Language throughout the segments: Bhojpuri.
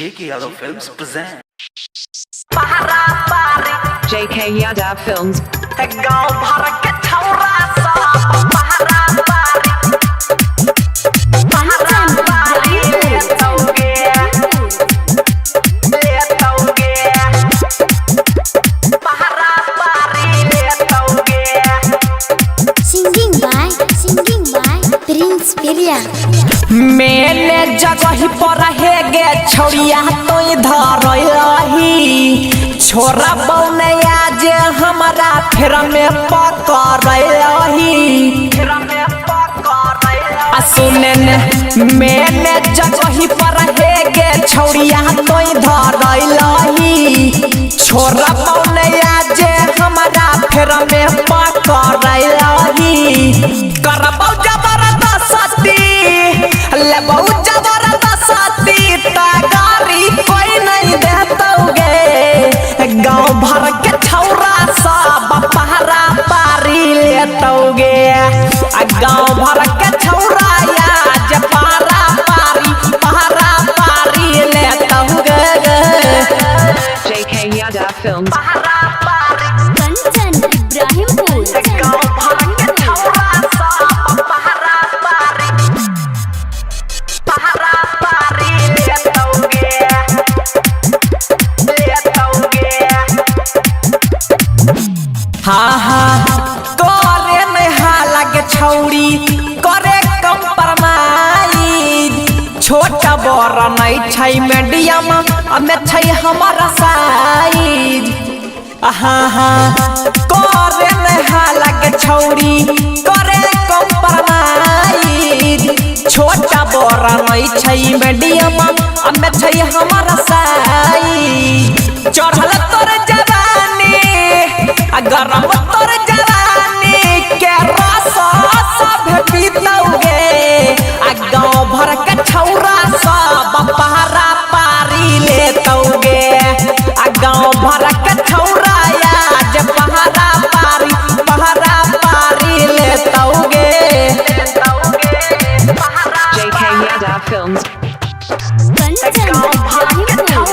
JK Yadav Films present JK Yadav Films गाँव भर के छौरा सब पहरा बारी ले तौगे पहरा बारी ले तौगे। Singing by Prince Piria. मेले जगह पर है गे छौरिया तो इधर रही छोरा बौने आज हमारा फिर में पकड़ रही सुने मेले जगह पर है गे छौरिया तो इधर रही छोरा बौने आज हमारा फिर में पकड़ रही करबौ जबरदस्ती ले बहुत जबरदस्ती तागारी कोई नहीं देतोगे गाँव भर के छौरा सब पहरा पारी लेतोगे गाँव भर के छौरा आज पहरा पारी लेतोगे। JK Yadav Films Kanchan Ibrahimpur. गाँव भर के छौरा सब पहरा पारी लेतोगे। हाँ हाँ करे नहा लगे छौरी करे कंप्रोमाइज छोटा बड़ा नहीं छै मीडियम में छै हमारा साइज। हाँ हाँ करे नहा लगे छौरी करे कंप्रोमाइज छोटा बड़ा नहीं छै मीडियम में छै हमारा साइज। चढ़ल तोर जवानी गरम तोर जवानी के रस सब पीतोगे गाँव भर के छौरा सब पहरा पारी लेतोगे गाँव भर के छौरा आज पहरा पारी लेतोगे। JK Yadav Films Kanchan Ibrahimpur.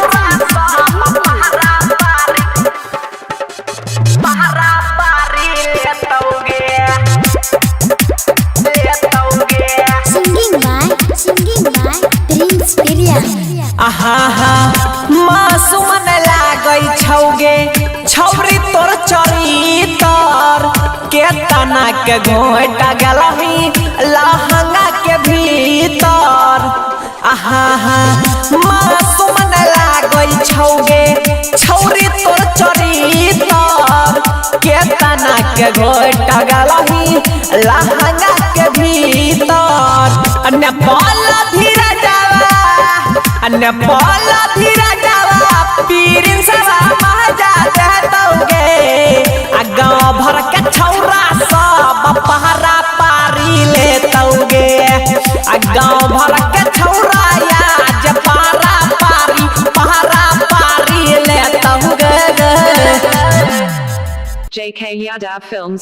पहरा पारी लेतोगे। Singing by Prince Piria. मासूम लागई छौगे छौरी तोर चरितर के तना के घोटा गलही लहंगा के भीतर। मासूम लागई छौगे छौरी तोर चरितर के तना के घोटा गलही लहंगा के भीतर। नेपाल धीरा जावा पीरिन से मजा देतोगे गाँव भर के छौरा सब पहरा पारी लेतोगे गाँव भर के छौरा आज पहरा पारी लेतोगे। JK Yadav Films